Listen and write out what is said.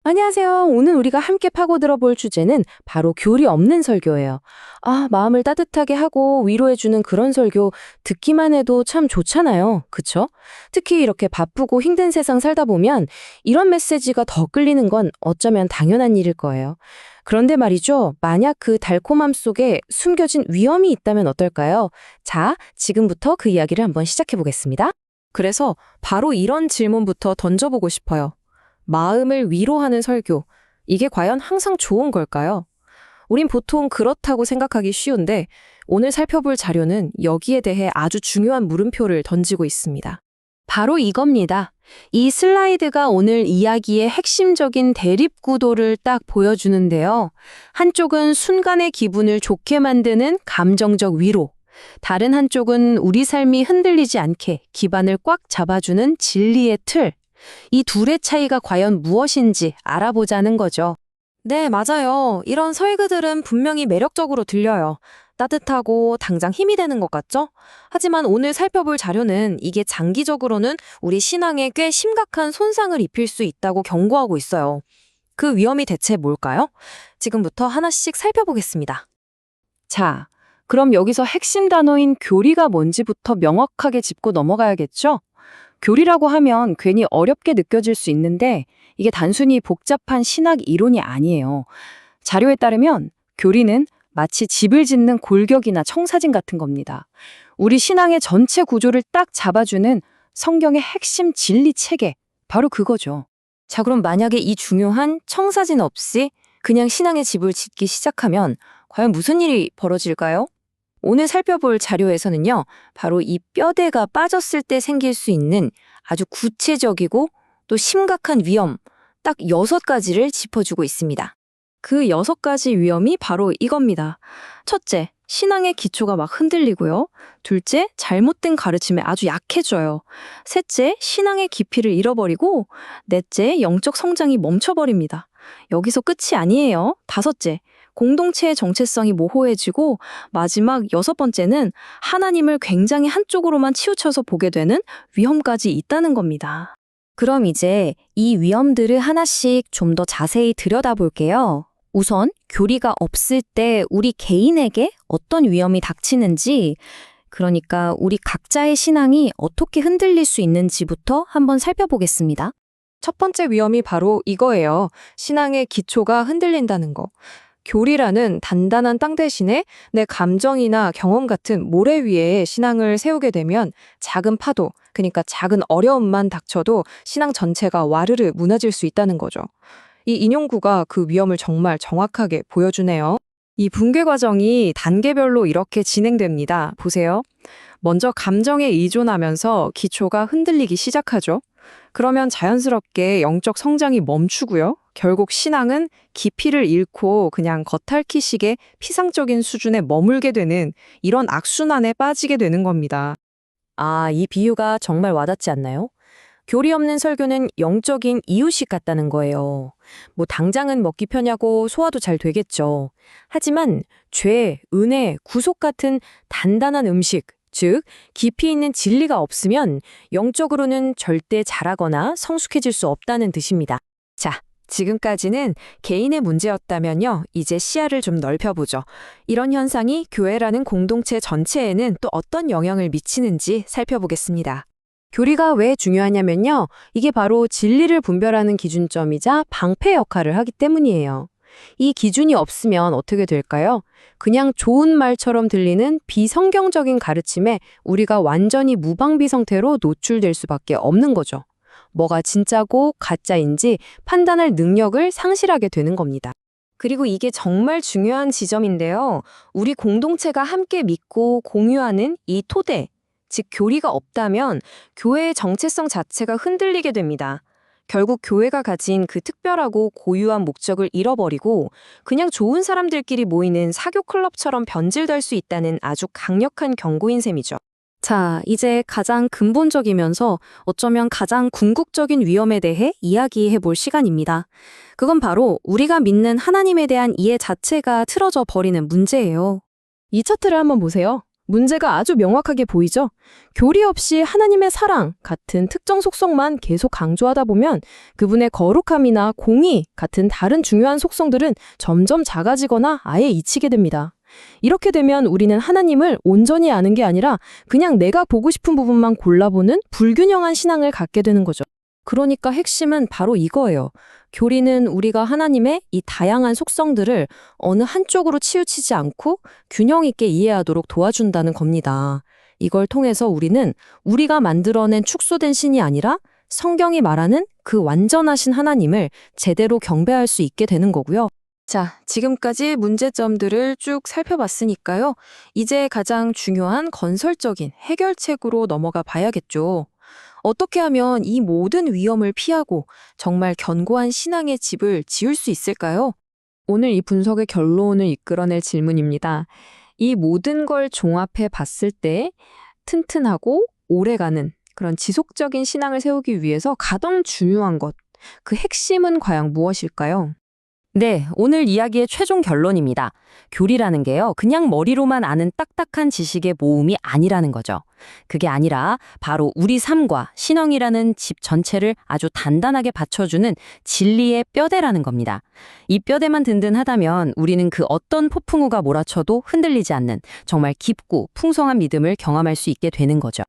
안녕하세요. 오늘 우리가 함께 파고들어 볼 주제는 바로 교리 없는 설교예요. 마음을 따뜻하게 하고 위로해주는 그런 설교 듣기만 해도 참 좋잖아요. 그쵸? 특히 이렇게 바쁘고 힘든 세상 살다 보면 이런 메시지가 더 끌리는 건 어쩌면 당연한 일일 거예요. 그런데 말이죠. 만약 그 달콤함 속에 숨겨진 위험이 있다면 어떨까요? 자, 지금부터 그 이야기를 한번 시작해 보겠습니다. 그래서 바로 이런 질문부터 던져보고 싶어요. 마음을 위로하는 설교. 이게 과연 항상 좋은 걸까요? 우린 보통 그렇다고 생각하기 쉬운데 오늘 살펴볼 자료는 여기에 대해 아주 중요한 물음표를 던지고 있습니다. 바로 이겁니다. 이 슬라이드가 오늘 이야기의 핵심적인 대립 구도를 딱 보여주는데요. 한쪽은 순간의 기분을 좋게 만드는 감정적 위로, 다른 한쪽은 우리 삶이 흔들리지 않게 기반을 꽉 잡아주는 진리의 틀. 이 둘의 차이가 과연 무엇인지 알아보자는 거죠. 네, 맞아요. 이런 설교들은 분명히 매력적으로 들려요. 따뜻하고 당장 힘이 되는 것 같죠? 하지만 오늘 살펴볼 자료는 이게 장기적으로는 우리 신앙에 꽤 심각한 손상을 입힐 수 있다고 경고하고 있어요. 그 위험이 대체 뭘까요? 지금부터 하나씩 살펴보겠습니다. 자, 그럼 여기서 핵심 단어인 교리가 뭔지부터 명확하게 짚고 넘어가야겠죠? 교리라고 하면 괜히 어렵게 느껴질 수 있는데 이게 단순히 복잡한 신학 이론이 아니에요. 자료에 따르면 교리는 마치 집을 짓는 골격이나 청사진 같은 겁니다. 우리 신앙의 전체 구조를 딱 잡아주는 성경의 핵심 진리 체계, 바로 그거죠. 자, 그럼 만약에 이 중요한 청사진 없이 그냥 신앙의 집을 짓기 시작하면 과연 무슨 일이 벌어질까요? 오늘 살펴볼 자료에서는요, 바로 이 뼈대가 빠졌을 때 생길 수 있는 아주 구체적이고 또 심각한 위험, 딱 6가지를 짚어주고 있습니다. 그 6가지 위험이 바로 이겁니다. 첫째, 신앙의 기초가 막 흔들리고요. 둘째, 잘못된 가르침에 아주 약해져요. 셋째, 신앙의 깊이를 잃어버리고, 넷째, 영적 성장이 멈춰버립니다. 여기서 끝이 아니에요. 다섯째, 공동체의 정체성이 모호해지고, 마지막 6번째는 하나님을 굉장히 한쪽으로만 치우쳐서 보게 되는 위험까지 있다는 겁니다. 그럼 이제 이 위험들을 하나씩 좀 더 자세히 들여다볼게요. 우선 교리가 없을 때 우리 개인에게 어떤 위험이 닥치는지, 그러니까 우리 각자의 신앙이 어떻게 흔들릴 수 있는지부터 한번 살펴보겠습니다. 첫 번째 위험이 바로 이거예요. 신앙의 기초가 흔들린다는 거. 교리라는 단단한 땅 대신에 내 감정이나 경험 같은 모래 위에 신앙을 세우게 되면 작은 파도, 그러니까 작은 어려움만 닥쳐도 신앙 전체가 와르르 무너질 수 있다는 거죠. 이 인용구가 그 위험을 정말 정확하게 보여주네요. 이 붕괴 과정이 단계별로 이렇게 진행됩니다. 보세요. 먼저 감정에 의존하면서 기초가 흔들리기 시작하죠. 그러면 자연스럽게 영적 성장이 멈추고요. 결국 신앙은 깊이를 잃고 그냥 겉핥기식의 피상적인 수준에 머물게 되는 이런 악순환에 빠지게 되는 겁니다. 이 비유가 정말 와닿지 않나요? 교리 없는 설교는 영적인 이유식 같다는 거예요. 뭐 당장은 먹기 편하고 소화도 잘 되겠죠. 하지만 죄, 은혜, 구속 같은 단단한 음식, 즉 깊이 있는 진리가 없으면 영적으로는 절대 자라거나 성숙해질 수 없다는 뜻입니다. 자, 지금까지는 개인의 문제였다면요. 이제 시야를 좀 넓혀보죠. 이런 현상이 교회라는 공동체 전체에는 또 어떤 영향을 미치는지 살펴보겠습니다. 교리가 왜 중요하냐면요. 이게 바로 진리를 분별하는 기준점이자 방패 역할을 하기 때문이에요. 이 기준이 없으면 어떻게 될까요? 그냥 좋은 말처럼 들리는 비성경적인 가르침에 우리가 완전히 무방비 상태로 노출될 수밖에 없는 거죠. 뭐가 진짜고 가짜인지 판단할 능력을 상실하게 되는 겁니다. 그리고 이게 정말 중요한 지점인데요. 우리 공동체가 함께 믿고 공유하는 이 토대, 즉 교리가 없다면 교회의 정체성 자체가 흔들리게 됩니다. 결국 교회가 가진 그 특별하고 고유한 목적을 잃어버리고 그냥 좋은 사람들끼리 모이는 사교 클럽처럼 변질될 수 있다는 아주 강력한 경고인 셈이죠. 자, 이제 가장 근본적이면서 어쩌면 가장 궁극적인 위험에 대해 이야기해 볼 시간입니다. 그건 바로 우리가 믿는 하나님에 대한 이해 자체가 틀어져 버리는 문제예요. 이 차트를 한번 보세요. 문제가 아주 명확하게 보이죠? 교리 없이 하나님의 사랑 같은 특정 속성만 계속 강조하다 보면 그분의 거룩함이나 공의 같은 다른 중요한 속성들은 점점 작아지거나 아예 잊히게 됩니다. 이렇게 되면 우리는 하나님을 온전히 아는 게 아니라 그냥 내가 보고 싶은 부분만 골라보는 불균형한 신앙을 갖게 되는 거죠. 그러니까 핵심은 바로 이거예요. 교리는 우리가 하나님의 이 다양한 속성들을 어느 한쪽으로 치우치지 않고 균형 있게 이해하도록 도와준다는 겁니다. 이걸 통해서 우리는 우리가 만들어낸 축소된 신이 아니라 성경이 말하는 그 완전하신 하나님을 제대로 경배할 수 있게 되는 거고요. 자, 지금까지 문제점들을 쭉 살펴봤으니까요. 이제 가장 중요한 건설적인 해결책으로 넘어가 봐야겠죠. 어떻게 하면 이 모든 위험을 피하고 정말 견고한 신앙의 집을 지을 수 있을까요? 오늘 이 분석의 결론을 이끌어낼 질문입니다. 이 모든 걸 종합해 봤을 때 튼튼하고 오래가는 그런 지속적인 신앙을 세우기 위해서 가장 중요한 것, 그 핵심은 과연 무엇일까요? 네, 오늘 이야기의 최종 결론입니다. 교리라는 게요, 그냥 머리로만 아는 딱딱한 지식의 모음이 아니라는 거죠. 그게 아니라 바로 우리 삶과 신앙이라는 집 전체를 아주 단단하게 받쳐주는 진리의 뼈대라는 겁니다. 이 뼈대만 든든하다면 우리는 그 어떤 폭풍우가 몰아쳐도 흔들리지 않는 정말 깊고 풍성한 믿음을 경험할 수 있게 되는 거죠.